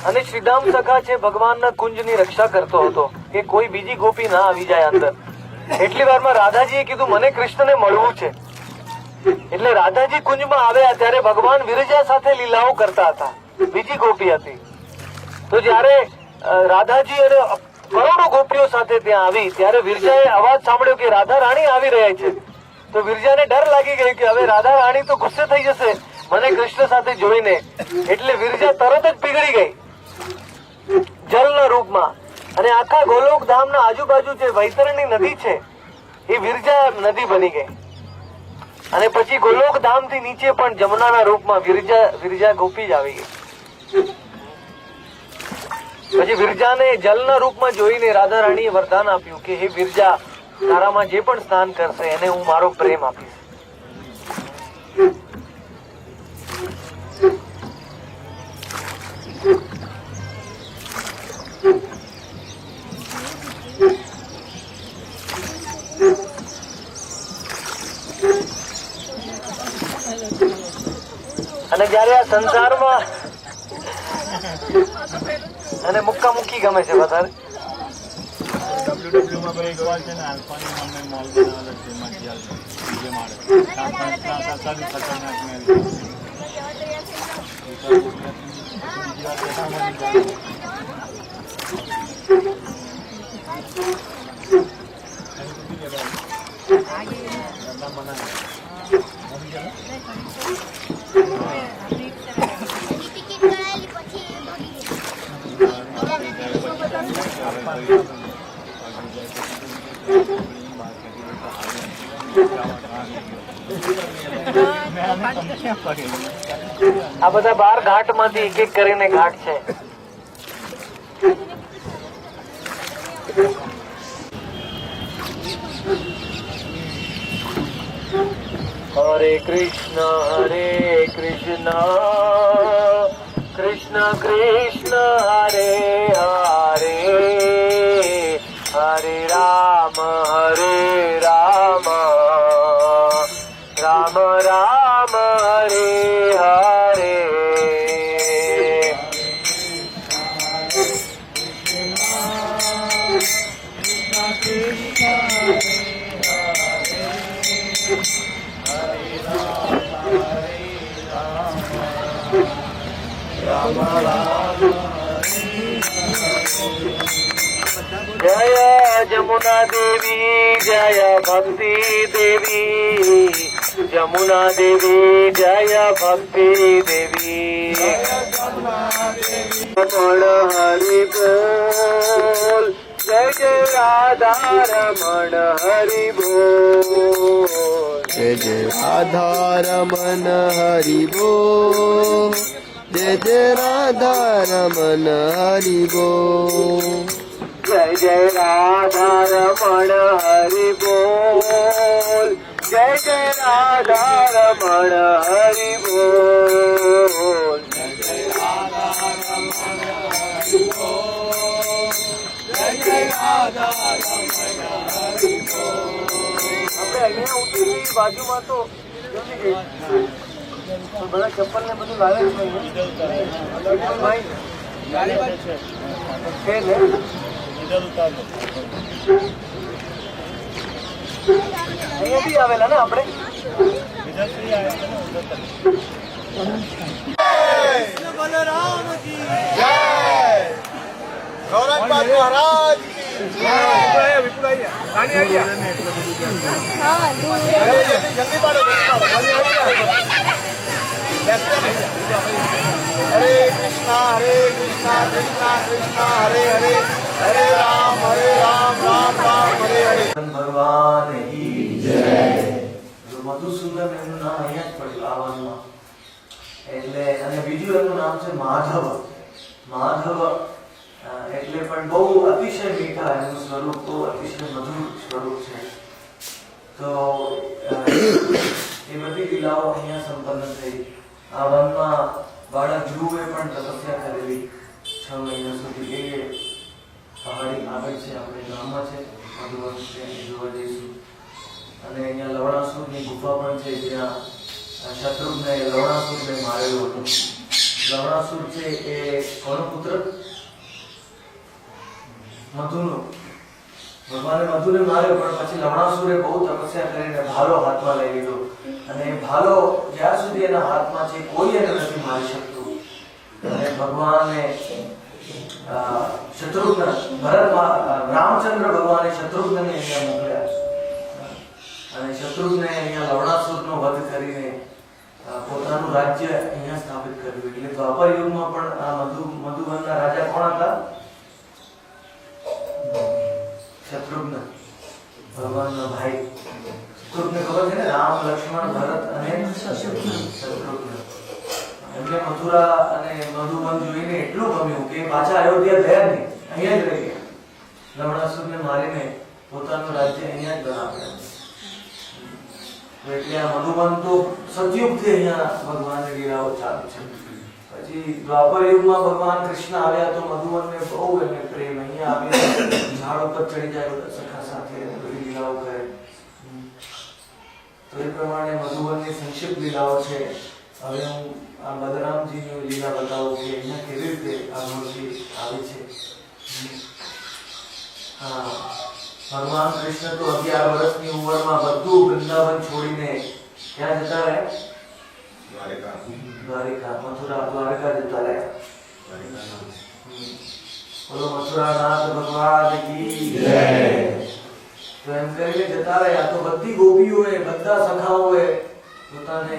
અને શ્રીધામ સખા છે ભગવાનના કુંજની રક્ષા કરતો હતો કે કોઈ બીજી ગોપી ના આવી જાય અંદર. એટલી વારમાં રાધાજીએ કીધું મને કૃષ્ણને મળવું છે. એટલે રાધાજી કુંજમાં આવ્યા ત્યારે ભગવાન વિરજા સાથે લીલાઓ કરતા હતા, બીજી ગોપી હતી. તો જયારે રાધાજી અને કરોડો ગોપીઓ સાથે ત્યાં આવી ત્યારે વિરજાએ અવાજ સાંભળ્યો કે રાધા રાણી આવી રહ્યા છે. તો વિરજાને ડર લાગી ગયો કે હવે રાધા રાણી તો ગુસ્સે થઈ જશે મને કૃષ્ણ સાથે જોઈને. એટલે વિરજા તરત જ પીગળી ગઈ જલના રૂપમાં અને આખા ગોલોક ધામના આજુબાજુ જે વૈતરણી નદી છે એ વિરજા નદી બની ગઈ. અને પછી ગોલોક ધામથી નીચે પણ જમુનાના રૂપમાં વિરજા ગોપી જ આવી ગઈ. પછી વિરજાને જલના રૂપમાં જોઈને રાધા રાણીએ વરદાન આપ્યું કે હે વિરજા, તારામાં જે પણ સ્નાન કરશે એને હું મારો પ્રેમ આપીશ. અને જયારે આ સંસારમાં અને મુક્કા મુક્કી ગમે છે વધારે. WW માં એક વાર છે ને આલ્ફાની નામે મોલ બનાવેલો છે મટિયાલ બીજે માળે. સારી ખતરનાક મેલ છે. આ બધા 12 ઘાટમાંથી એક એક કરીને ઘાટ છે. હરે કૃષ્ણ કૃષ્ણ કૃષ્ણ હરે હરે હરે રામ રામ રામ હરે હરે. जय जमुना देवी जय भक्ति देवी, जमुना देवी जय भक्ति देवी. रमण हरि बोल રાધારમણ હરિ બોલ. જય જય રાધારમણ હરિ બોલ. જય જય રાધારમણ હરિ બોલ. જય જય રાધારમણ હરિ બોલ. જય જય રાધારમણ હરિ બોલ. આપણે અહીંયા ઉતરી બાજુમાં તો બધા ચપ્પલ ને બધું લાવે છે ભાઈ છે ને. અહીંયા બી આવેલા ને આપણે. ગૌરંગબાદ મહારાજ જલ્દી પાડો. હરે કૃષ્ણ કૃષ્ણ કૃષ્ણ હરે હરે, હરે રામ રામ રામ હરે હરે. ભગવાન કી જય. મધુસૂદન એનું નામ અહીંયા જ પડ્યું આવનમાં. એટલે અને બીજું એનું નામ છે માધવ. માધવ એટલે પણ બહુ અતિશય મીઠા, એનું સ્વરૂપ બહુ અતિશય મધુર સ્વરૂપ છે. તો એ બધી લીલાઓ અહીંયા સંપન્ન થઈ. આ વનમાં બાળક ધ્રુવે પણ તપસ્યા કરેલી 6 મહિના સુધી. એ પહાડી આગળ છે, આપણે ગામમાં છે, મધુવન છે, એ જોવા જઈશું. અને અહીંયા લવણાસુરની ગુફા પણ છે, જ્યાં શત્રુઘ્ને લવણાસુરને મારેલો હતો. લવણાસુર છે એ કોનો પુત્ર? મધુનો. ભગવાને મધુને માર્યો, પણ પછી લવણાસુરે બહુ તપસ્યા કરીને ભાલો હાથમાં લઈ લીધો. અને એ ભાલો જ્યાં સુધી એના હાથમાં છે કોઈ એને નથી મારી શકતું. અને ભગવાને શત્રુઘ્ન રામચંદ્ર ભગવાને શત્રુઘ્નને અહીંયા મોકલ્યા. અને શત્રુઘ્ને અહીંયા લવણાસુરનો વધ કરીને પોતાનું રાજ્ય અહીંયા સ્થાપિત કર્યું. એટલે દ્વાપર યુગમાં પણ આ મધુવનના રાજા કોણ હતા? શત્રુઘ્ન, ભગવાનના ભાઈ. શત્રુઘ્ન ખબર છે ને, રામ લક્ષ્મણ ભરત અને શત્રુઘ્ન. એમને મથુરા અને મધુવન જોઈને એટલું ગમ્યું કે પાછા અયોધ્યા ગયા નહીં, અહીંયા જ રહી ગયા. લવણાસુરને મારીને પોતાનું રાજ્ય અહીંયા જ બનાવ્યું. એટલે આ મધુવન તો સતયુગથી અહીંયા ભગવાનની લીલાઓ ચાલુ છે. પછી દ્વાપર યુગમાં ભગવાન કૃષ્ણ આવ્યા તો મધુવનને બહુ એને પ્રેમ. અહીંયા આવ્યા ઝાડ ઉપર ચડી જાય બધા સખા સાથે, બધી લીલાઓ કરે. તો એ પ્રમાણે મધુવનની સંક્ષિપ્ત લીલાઓ છે. હવે હું આ બલરામજીની લીલા બતાવું કે અહીંયા કેવી રીતે આ મૂર્તિ આવી છે. હા, ભગવાન કૃષ્ણ તો 11 વર્ષની ઉંમરમાં બધું વૃંદાવન છોડીને ક્યાં જતા રહ્યા? દ્વારિકા, મથુરા, દ્વારકા જતા રહ્યા. બોલો મથુરાનાથ ભગવાન કી જય. તો એમ કરીને જતા રહ્યા. તો બધી ગોપીઓએ, બધા સખાઓએ પોતાને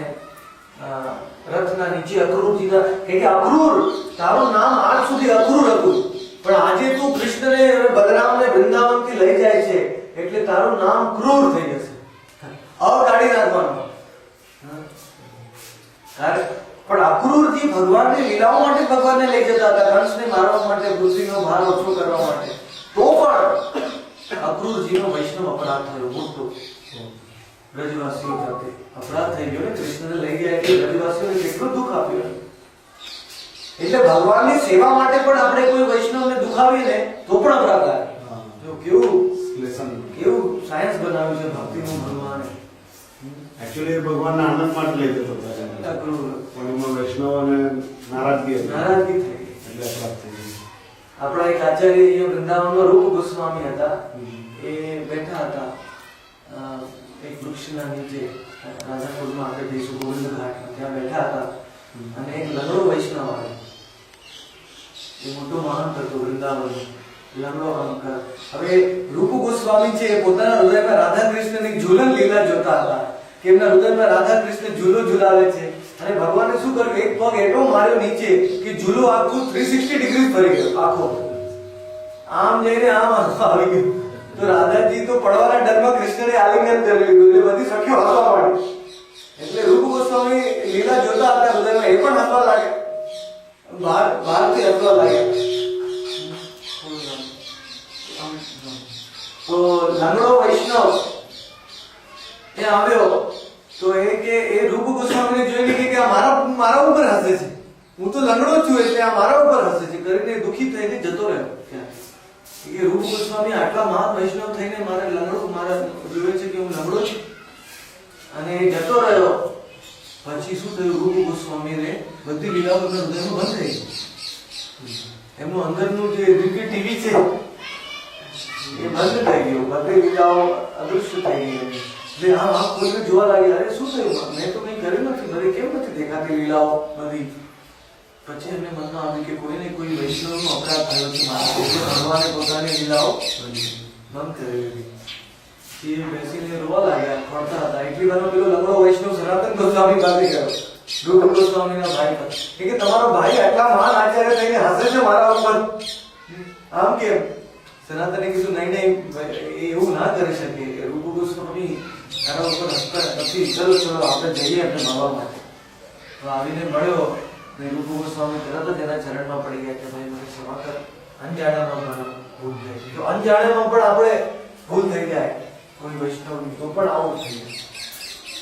રથના નીચે અક્રૂર દીધા. કે અક્રૂર, તારું નામ આજ સુધી અક્રૂર હતું, પણ આજે તું કૃષ્ણને બલરામને વૃંદાવનથી લઈ જાય છે એટલે તારું નામ ક્રૂર થઈ જશે. કાઢી નાખવાનું. પણ અક્રૂરજી ભગવાનની લીલાઓ માટે ભગવાનને લઈ જતા હતા, કંસને મારવા માટે, પૃથ્વીનો ભાર ઓછો કરવા માટે. તો પણ અક્રૂરજીનો વૈષ્ણવ અપરાધ થયો મોટો. બ્રજવાસીઓ સાથે અપરાધ થઈ ગયો ને, કૃષ્ણને લઈ ગયા એટલે બ્રજવાસીઓને કેટલું દુઃખ આપ્યું. એટલે ભગવાનની સેવા માટે પણ આપણે કોઈ વૈષ્ણવને દુખાવીએ ને તો પણ અપરાધ થાય. જો કેવું સાયન્સ બનાવ્યું છે ભક્તિનું ભગવાને. એકચ્યુઅલી ભગવાનના આનંદ માટે લઈ જતો હતો. વૈષ્ણવને નારાજગી થઈ એટલે અપરાધ થઈ ગઈ. આપણા એક આચાર્ય વૃંદાવનમાં રૂપ ગોસ્વામી હતા. એ બેઠા હતા એક વૃક્ષના નીચે, રાજાપુરમાં આપણે જઈશું ગોવિંદ ઘાટમાં, ત્યાં બેઠા હતા. અને એક લંગડો વૈષ્ણવ આવ્યો. એ મોટો મહંત હતો વૃંદાવન, લંગડો અંકર. હવે રૂપ ગોસ્વામી છે એ પોતાના હૃદયમાં રાધા કૃષ્ણની ઝૂલન લીલા જોતા હતા કે એમના હૃદયમાં રાધા કૃષ્ણ ઝૂલો ઝુલાવે છે. અને ભગવાને શું કર્યું, એક પગ એટલો માર્યો નીચે કે ઝૂલો આખું 360 ડિગ્રી ફરી ગયો. આખો આમ જઈને આમ આવી ગયો. તો રાધાજી તો પડવાના ડરમાં કૃષ્ણને આલિંગન કરી લીધું એટલે બધી સખીઓ હસવા માંડી. એટલે રૂપ ગોસ્વામી લીલા જોતા હતા હૃદયમાં, એ પણ હસવા લાગ્યા, બહારથી હસવા લાગ્યા. તો લંગડો વૈષ્ણવ એ આવ્યો તો એ કે એ રૂપ ગોસ્વામીને જોઈને કે આ મારા ઉપર હસે છે, હું તો લંગડો છું એટલે આ મારા ઉપર હસે છે કરીને દુખી થઈને જતો રહ્યો. કે રૂપ ગોસ્વામી આટલા મહાન વૈષ્ણવ થઈને મારા જોવે છે કે હું લંગડો છું અને એ જતો રહ્યો. પછી શું થયું, રૂપ ગોસ્વામીને બધી લીલાઓ હૃદયમાં બંધ થઈ ગઈ. એમનું અંદરનું જે દિવ્ય ટીવી છે એ બંધ થઈ ગયું, બધી લીલાઓ અદૃશ્ય થઈ ગઈ. એટલે આ કોઈને જોવા લાગી, અરે શું થયું, મેં તો કંઈ કર્યું નથી, મને કેમ નથી દેખાતી લીલાઓ બધી. પછી એમને મનમાં આવ્યું કે કોઈને કોઈ વૈષ્ણવનો અપરાધ થયો છે, ભગવાને પોતાની લીલાઓ બંધ કરી લીધી. એ બેસીને રોવા લાગ્યા, ખોરતા હતા. એટલી વાર પેલો લંગડો વૈષ્ણવ સનાતન ગોસ્વામી પાસે ગયો, રૂપ ગોસ્વામીના ભાઈ પર, કે તમારો ભાઈ આટલા મહાન આચાર્ય થઈને હસે છે મારા ઉપર, આમ કેમ? સનાતને કીધું નહીં નહીં, એવું ના કરી શકે. રૂપ ગોસ્વામી તારા ઉપર હસતા નથી, ચલો ચલો આપણે જઈએ આપણે મળવા માટે. તો આવીને મળ્યો, રૂપ ગોસ્વામી તરત જ એના ચરણમાં પડી ગયા કે ભાઈ મને ક્ષમા કર, અંજાણામાં ભૂલ થઈ ગઈ. તો અંજાણામાં પણ આપણે ભૂલ થઈ જાય કોઈ વૈષ્ણવની, તો પણ આવું થઈ જાય.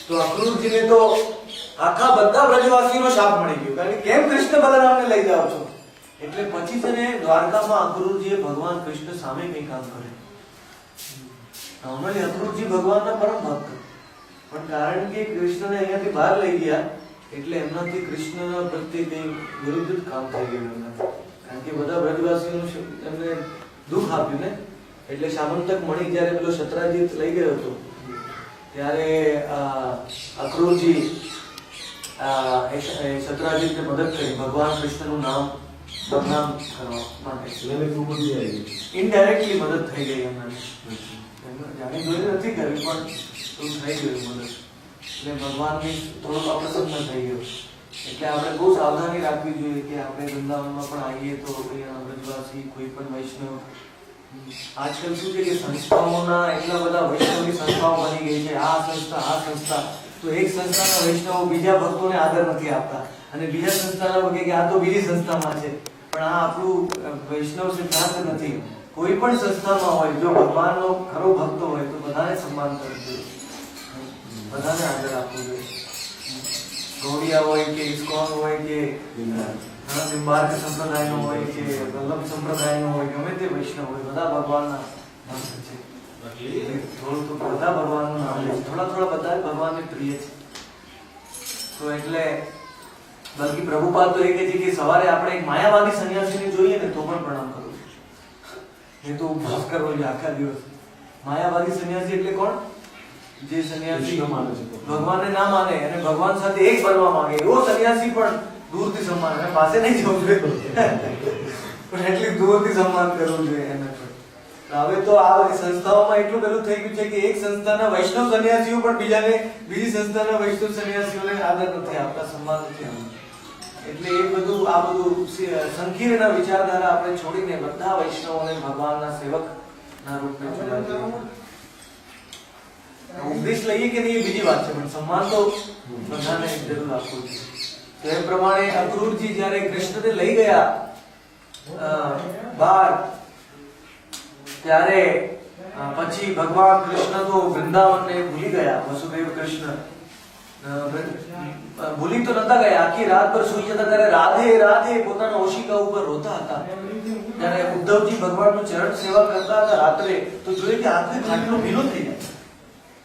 તો અક્રૂરજીને તો આખા બધા બ્રજવાસીનો શાપ મળી ગયો, કારણ કે કેમ કૃષ્ણ બલરામને લઈ જાઓ છો. એટલે પછી છે ને દ્વારકામાં અક્રૂરજીએ ભગવાન કૃષ્ણ સામે કઈ કામ કર્યું. નોર્મલી અક્રૂરજી ભગવાનના પરમ ભક્ત, પણ કારણ કે કૃષ્ણને અહીંયાથી બહાર લઈ ગયા એટલે એમનાથી કૃષ્ણના પ્રત્યે કઈ વિરુદ્ધ કામ થઈ ગયું. કારણ કે બધા બ્રજવાસીઓનું એમને દુઃખ આપ્યું ને. એટલે સામંતક મણી જયારે પેલો શત્રુજીત લઈ ગયો હતો ત્યારે અક્રૂરજી શત્રુજીતને મદદ કરી ભગવાન કૃષ્ણનું નામ બદનામ કરવા માટે. ઇનડાયરેક્ટલી મદદ થઈ ગઈ એમને, જાણી જોઈને નથી કરી પણ થઈ ગયું મદદ. એટલે ભગવાનની થોડોક અપ્રસન્ન થઈ ગયો. એટલે આપણે બહુ સાવધાની રાખવી જોઈએ કે આપણે વૃંદાવનમાં પણ આવીએ તો અહીંયા બ્રજવાસી કોઈ પણ વૈષ્ણવ, આજકાલ શું છે કે સંસ્થાઓના એટલા બધા વૈષ્ણવની સંસ્થાઓ બની ગઈ છે, આ સંસ્થા, તો એક સંસ્થાના વૈષ્ણવો બીજા ભક્તોને આદર નથી આપતા અને બીજા સંસ્થાના ભક્તો કે આ તો બીજી સંસ્થામાં છે. પણ આ આપણું વૈષ્ણવ સિદ્ધાંત નથી. કોઈ પણ સંસ્થામાં હોય, જો ભગવાનનો ખરો ભક્ત હોય તો બધાને સન્માન કરવું જોઈએ, બધાને આદર આપવું જોઈએ. ગૌડિયા હોય કે ઇસ્કોન હોય કે નિમ્બાર્ક સંપ્રદાયનો હોય કે વલ્લભ સંપ્રદાયનો હોય, ગમે તે વૈષ્ણવ હોય, બધા ભગવાનના ભક્ત છે. થોડું તો બધા ભગવાનનું નામ લે છે, થોડા બધા ભગવાનને પ્રિય છે. તો એટલે બલ્કિ પ્રભુપાદ તો એ કહે છે કે સવારે આપણે એક માયાવાદી સંન્યાસીને જોઈએ ને તો પણ પ્રણામ કરવું, એ તો ઉપવાસ કરવો જોઈએ આખા દિવસ. માયાવાદી સંન્યાસી એટલે કોણ? જે સંન્યાસી ભગવાનને ના માને અને ભગવાન સાથે એક બનવા માંગે, એવો સંન્યાસી પણ દૂરથી સન્માન, અને પાસે નહીં જવું જોઈએ પણ એટલી દૂરથી સન્માન કરવું જોઈએ એને. હવે તો આ બધી સંસ્થાઓમાં એટલું બધું થઈ ગયું છે કે એક સંસ્થાના વૈષ્ણવ સંન્યાસીઓ પણ બીજી સંસ્થાના વૈષ્ણવ સંન્યાસીઓને આદર નથી આપતા, સન્માન નથી આપતા. એટલે એ બધું આ બધું સંકીર્ણ વિચારધારા આપણે છોડીને બધા વૈષ્ણવોને ભગવાનના સેવકના રૂપે જોયા. ઉપદેશ લઈએ કે નહીં એ બીજી વાત છે, પણ સન્માન તો બધાને જરૂર આપવું છે. તો એ પ્રમાણે અક્રૂરજી જયારે કૃષ્ણને લઈ ગયા બહાર, ત્યારે પછી ભગવાન કૃષ્ણ તો વૃંદાવનને ભૂલી ગયા. વસુદેવ કૃષ્ણ ભૂલી તો નતા ગયા, આખી રાત પર સુઈ જતા ત્યારે રાધે રાધે પોતાના ઓશિકા ઉપર રોતા હતા. ત્યારે ઉદ્ધવજી ભગવાનનું ચરણ સેવા કરતા હતા રાત્રે, તો જોયું કે આખે ખાટલો ભીનો થઈ જાય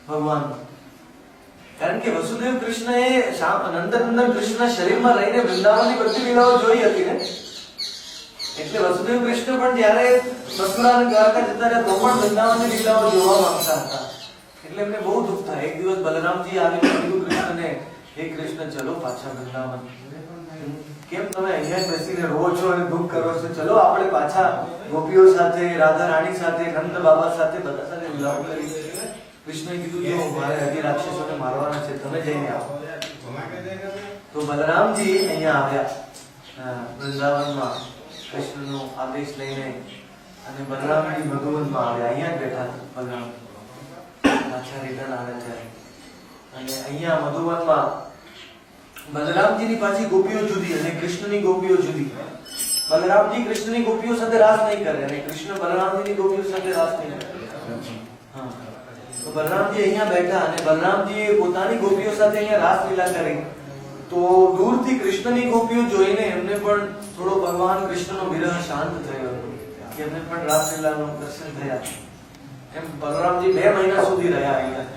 ભગવાન. કારણ કે વસુદેવ કૃષ્ણએ નંદનંદન કૃષ્ણના શરીરમાં રહીને વૃંદાવનની બધી લીલાઓ જોઈ હતી ને. એટલે વસુદેવ કૃષ્ણ પણ જયારે મથુરા અને દ્વારકા જતા રહ્યા તો પણ વૃંદાવનની લીલાઓ જોવા માંગતા હતા. એટલે એમને બહુ દુઃખ થાય. એક દિવસ બલરામજી આવીને કીધું કૃષ્ણને, હે કૃષ્ણ ચલો પાછા વૃંદાવન, કેમ તમે અહીંયા બેસીને રહો છો અને દુઃખ કરો છો, ચલો આપણે પાછા ગોપીઓ સાથે, રાધા રાણી સાથે, નંદ બાબા સાથે, બધા સાથે લીલાઓ કરી. કૃષ્ણએ કીધું જો મારે હજી રાક્ષસોને મારવાના છે, તમે જઈને આવો. તો બલરામજી અહીંયા આવ્યા વૃંદાવનમાં કૃષ્ણનો આદેશ લઈને. અને બલરામજી મધુવનમાં આવ્યા, અહીંયા જ બેઠા હતા બલરામ, પાછા રિટર્ન આવે ત્યારે. અને અહીંયા મધુવનમાં બલરામજીની પાછી ગોપીઓ જુદી અને કૃષ્ણની ગોપીઓ જુદી. બલરામજી કૃષ્ણની ગોપીઓ સાથે રાસ નહીં કરે અને કૃષ્ણ બલરામજીની ગોપીઓ સાથે રાસ નહીં કરે. હા, તો બલરામજી અહીંયા બેઠા અને બલરામજીએ પોતાની ગોપીઓ સાથે અહીંયા રાસલીલા કરી. તો દૂરથી કૃષ્ણની ગોપીઓ જોઈને એમને પણ થોડો ભગવાન કૃષ્ણનો વિરહ શાંત થયો કે એમને પણ રાસલીલાનું દર્શન થયા. એમ બલરામજી 2 મહિના સુધી રહ્યા અહીંયા.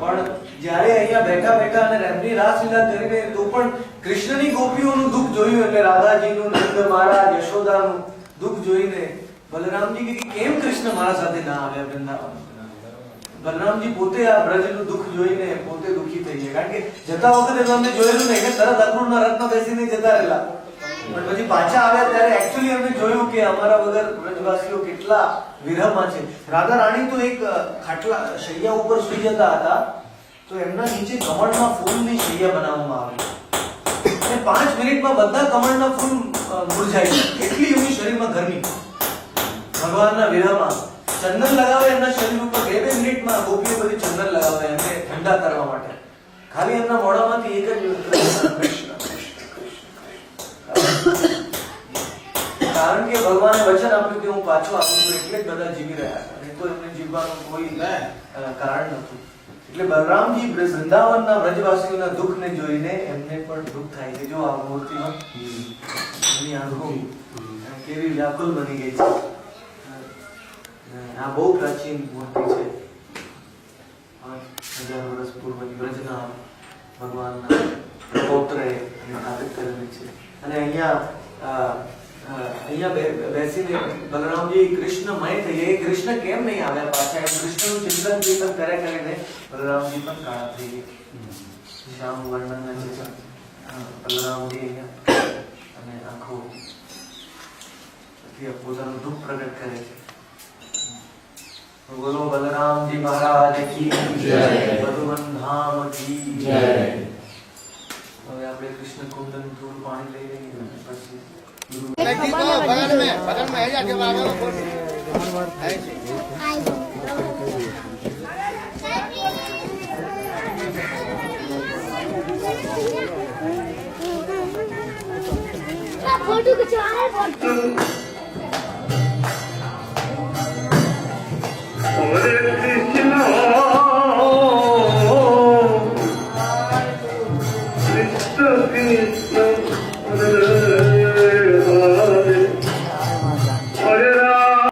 પણ જ્યારે અહીંયા બેઠા બેઠા અને એમની રાસલીલા કરીને તો પણ કૃષ્ણની ગોપીઓનું દુઃખ જોયું એટલે રાધાજીનું, નંદ મહારાજ, યશોદાનું દુઃખ જોઈને બલરામજી કે કેમ કૃષ્ણ મારા સાથે ના આવ્યા વૃંદાવન. બલરામજી પોતે આ બ્રજનું દુઃખ જોઈને પોતે દુઃખી થઈ ગયા. કારણ કે જતા વખતે તો અમને જોયેલું નહીં કે તરત અક્રૂરના રથમાં બેસીને જતા રહેલા. પણ પછી પાછા આવ્યા ત્યારે એકચ્યુઅલી અમને જોયું કે અમારા વગર બ્રજવાસીઓ કેટલા વિરહમાં છે. રાધા રાણી તો એક ખાટલા શૈયા ઉપર સુઈ જતા હતા તો એમના નીચે કમળના ફૂલની શૈયા બનાવવામાં આવી અને 5 મિનિટમાં બધા કમળના ફૂલ મુરઝાઈ ગયા. એટલી એમની શરીરમાં ગરમી ભગવાનના વિરહમાં. ચંદન લગાવે એમના શરીર ઉપર 2 મિનિટમાં ગોપીઓ બધી ચંદન લગાવે એમને ઠંડા કરવા માટે. ખાલી એમના મોઢામાંથી એક જ કૃષ્ણ. કારણ કે ભગવાને વચન આપ્યું કે હું પાછો આવું છું એટલે જ બધા જીવી રહ્યા હતા. નહીં તો એમને જીવવાનું કોઈ કારણ નહોતું. એટલે બલરામજી વૃંદાવનના વ્રજવાસીઓના દુઃખને જોઈને એમને પણ દુઃખ થાય છે. જો આ મૂર્તિમાં એમની આંખો કેવી વ્યાકુલ બની ગઈ છે. આ બહુ પ્રાચીન મૂર્તિ છે. 5000 વર્ષ પૂર્વની વ્રજના ભગવાનના પૌત્રએ સ્થાપિત કરેલી છે. અને અહીંયા બેસીને બલરામજી કૃષ્ણમય થઈ ગયા. કૃષ્ણ કેમ નહીં આવ્યા પાછા? એમ કૃષ્ણનું ચિંતન કર્યા કરીને બલરામજી પણ કાળા થઈ ગયા. શ્યામ વર્ણન છે બલરામજી અહીંયા અને આખો પોતાનું દુઃખ પ્રગટ કરે છે. બોલો બલરામજી મહારાજ કી જય, મધુવન ધામ કી જય. હવે આપણે કૃષ્ણ કુંડન થોડું પાણી લઈ લઈએ પછી फोटो खिंचवा रहे फोटो Olha